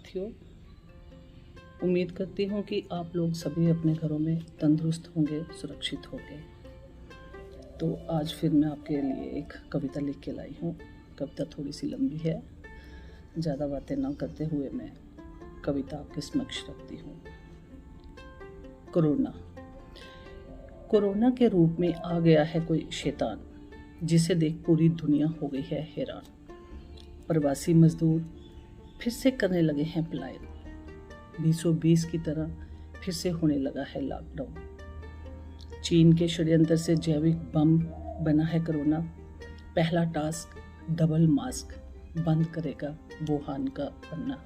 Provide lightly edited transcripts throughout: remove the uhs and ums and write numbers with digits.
साथियों, उम्मीद करती हूँ कि आप लोग सभी अपने घरों में तंदुरुस्त होंगे, सुरक्षित होंगे। तो आज फिर मैं आपके लिए एक कविता लिख के लाई हूँ। कविता थोड़ी सी लंबी है, ज़्यादा बातें ना करते हुए मैं कविता आपके समक्ष रखती हूँ। कोरोना के रूप में आ गया है कोई शैतान, जिसे देख पूरी दुनिया हो गई है हैरान। प्रवासी मजदूर फिर से करने लगे हैं पलायन। 2020 की तरह फिर से होने लगा है लॉकडाउन। चीन के षड्यंत्र से जैविक बम बना है कोरोना। पहला टास्क डबल मास्क बंद करेगा वुहान का पन्ना।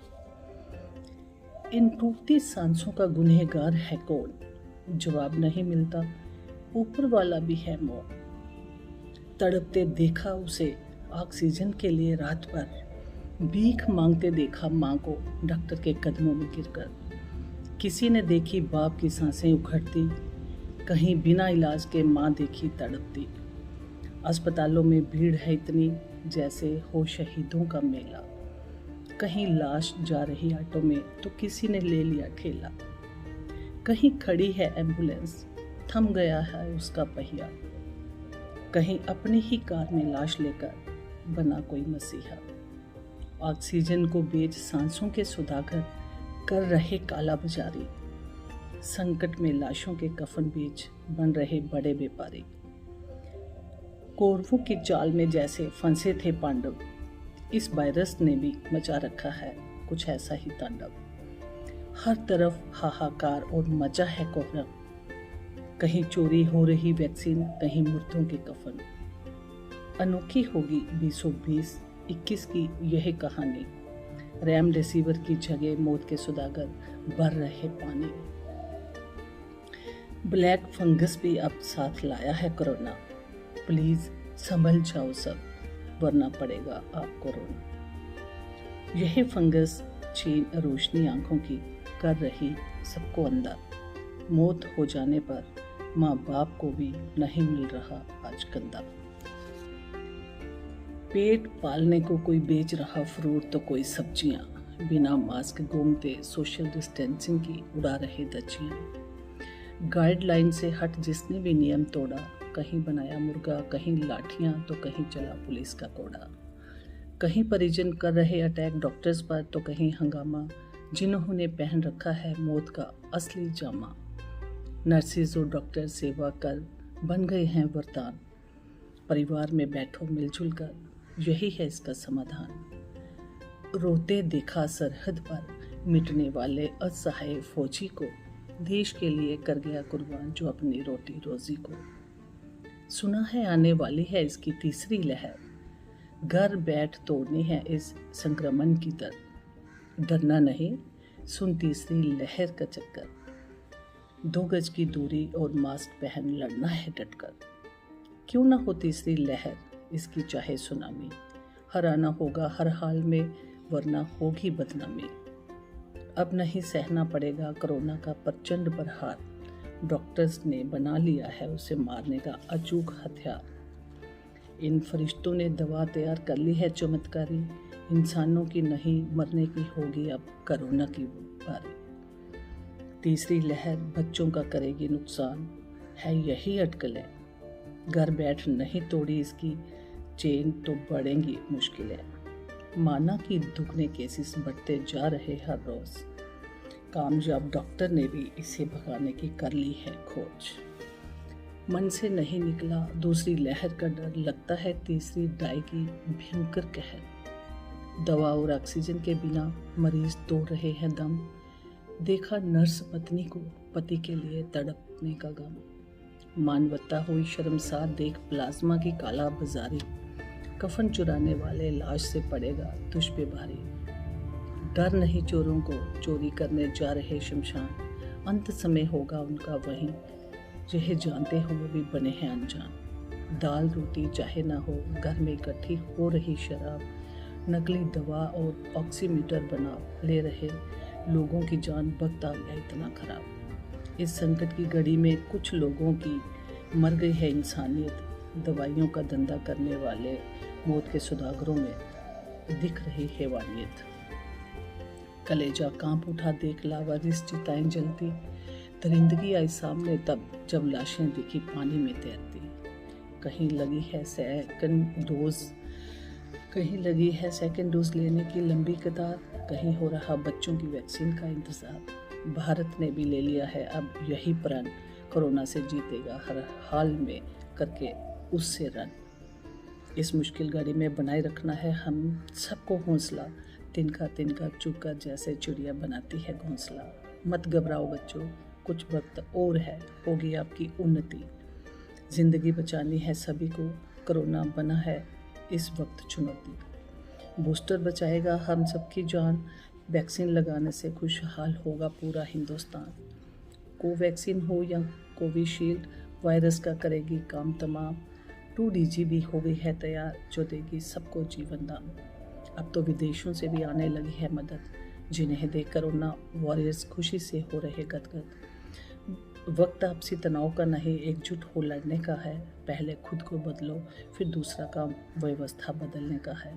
इन टूटती सांसों का गुनहगार है कौन? जवाब नहीं मिलता, ऊपर वाला भी है मौन। तड़पते देखा उसे ऑक्सीजन के लिए रात भर, भीख मांगते देखा माँ को डॉक्टर के कदमों में गिरकर। किसी ने देखी बाप की सांसें उखड़ती, कहीं बिना इलाज के माँ देखी तड़पती। अस्पतालों में भीड़ है इतनी जैसे हो शहीदों का मेला। कहीं लाश जा रही ऑटो में तो किसी ने ले लिया ठेला। कहीं खड़ी है एम्बुलेंस, थम गया है उसका पहिया। कहीं अपनी ही कार में लाश लेकर बना कोई मसीहा। ऑक्सीजन को बेच सांसों के सुधाकर कर रहे काला बाजारी। संकट में लाशों के कफन बेच बन रहे बड़े व्यापारी। कौरवों की चाल में जैसे फंसे थे पांडव, इस वायरस ने भी मचा रखा है कुछ ऐसा ही तांडव। हर तरफ हाहाकार और मचा है कोहराम। कहीं चोरी हो रही वैक्सीन, कहीं मुर्दों के कफन। अनोखी होगी 2020-21 की यह कहानी। रेमडेसिविर की जगह मौत के सौदागर भर रहे पानी। ब्लैक फंगस भी अब साथ लाया है कोरोना। प्लीज संभल जाओ सब, वरना पड़ेगा आपको रोना। यह फंगस छीन रोशनी आंखों की कर रही सबको अंधा। मौत हो जाने पर माँ बाप को भी नहीं मिल रहा आज कंधा। पेट पालने को कोई बेच रहा फ्रूट तो कोई सब्जियां। बिना मास्क घूमते सोशल डिस्टेंसिंग की उड़ा रहे धज्जियां। गाइडलाइन से हट जिसने भी नियम तोड़ा, कहीं बनाया मुर्गा, कहीं लाठियां तो कहीं चला पुलिस का कोड़ा। कहीं परिजन कर रहे अटैक डॉक्टर्स पर तो कहीं हंगामा, जिन्होंने पहन रखा है मौत का असली जामा। नर्सेज और डॉक्टर सेवा कर बन गए हैं वरदान। परिवार में बैठो मिलजुल कर, यही है इसका समाधान। रोते देखा सरहद पर मिटने वाले असहाय फौजी को, देश के लिए कर गया कुर्बान जो अपनी रोटी रोजी को। सुना है आने वाली है इसकी तीसरी लहर, घर बैठ तोड़नी है इस संक्रमण की दर। डरना नहीं, सुन तीसरी लहर का चक्कर। 2 गज की दूरी और मास्क पहन लड़ना है डटकर। क्यों ना हो तीसरी लहर, इसकी चाहे सुनामी। हराना होगा हर हाल में, वरना होगी बदनामी। अब नहीं सहना पड़ेगा कोरोना का प्रचंड प्रहार। डॉक्टर्स ने बना लिया है उसे मारने का अचूक हथियार। इन फरिश्तों ने दवा तैयार कर ली है चमत्कारी। इंसानों की नहीं, मरने की होगी अब कोरोना की बारी। तीसरी लहर बच्चों का करेगी नुकसान, है यही अटकलें। घर बैठ नहीं तोड़ी इसकी चेन तो बढ़ेंगी मुश्किलें। माना कि दुगने केसेस बढ़ते जा रहे हर रोज। कामयाब डॉक्टर ने भी इसे भगाने की कर ली है खोज। मन से नहीं निकला दूसरी लहर का डर, लगता है तीसरी डायगी भयंकर कहर। दवा और ऑक्सीजन के बिना मरीज तोड़ रहे हैं दम। देखा नर्स पत्नी को पति के लिए तड़पने का गम। मानवता हुई शर्मसार देख प्लाज्मा की काला बाजारी। कफन चुराने वाले लाश से पड़ेगा तुझ पे भारी। डर नहीं चोरों को, चोरी करने जा रहे शमशान। अंत समय होगा उनका वहीं, यह जानते हो वो भी बने हैं अनजान। दाल रोटी चाहे ना हो, घर में इकट्ठी हो रही शराब। नकली दवा और ऑक्सीमीटर बना ले रहे लोगों की जान। वक्त आ गया इतना खराब। इस संकट की घड़ी में कुछ लोगों की मर गई है इंसानियत। दवाइयों का धंधा करने वाले मौत के सौदागरों में दिख रही हैवानियत। कलेजा कांप उठा देख लावारिस चिताएं जलती, दरिंदगी आई सामने तब जब लाशें दिखी पानी में तैरती। कहीं लगी है सेकंड डोज लेने की लंबी कतार, कहीं हो रहा बच्चों की वैक्सीन का इंतज़ार। भारत ने भी ले लिया है अब यही प्रण, कोरोना से जीतेगा हर हाल में करके उससे रन। इस मुश्किल घड़ी में बनाए रखना है हम सबको हौसला, तिनका चुपकर जैसे चिड़िया बनाती है घोंसला। मत घबराओ बच्चों, कुछ वक्त और है, होगी आपकी उन्नति। जिंदगी बचानी है सभी को, कोरोना बना है इस वक्त चुनौती। बूस्टर बचाएगा हम सबकी जान, वैक्सीन लगाने से खुशहाल होगा पूरा हिंदुस्तान। कोवैक्सीन हो या कोविशील्ड, वायरस का करेगी काम तमाम। 2DG भी हो गई है तैयार, जो देगी सबको जीवन दान। अब तो विदेशों से भी आने लगी है मदद, जिन्हें देख कोरोना वॉरियर्स खुशी से हो रहे गदगद। वक्त आपसी तनाव का नहीं, एकजुट हो लड़ने का है। पहले खुद को बदलो, फिर दूसरा काम व्यवस्था बदलने का है।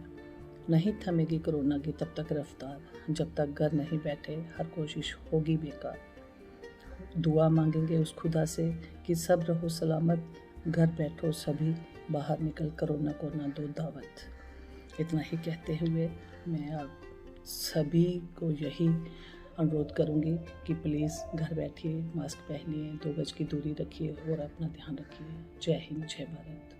नहीं थमेगी कोरोना की तब तक रफ्तार, जब तक घर नहीं बैठे हर कोशिश होगी बेकार। दुआ मांगेंगे उस खुदा से कि सब रहो सलामत, घर बैठो सभी, बाहर निकल कोरोना को ना दो दावत। इतना ही कहते हुए मैं आप सभी को यही अनुरोध करूंगी कि प्लीज़ घर बैठिए, मास्क पहनिए, 2 गज की दूरी रखिए और अपना ध्यान रखिए। जय हिंद, जय भारत।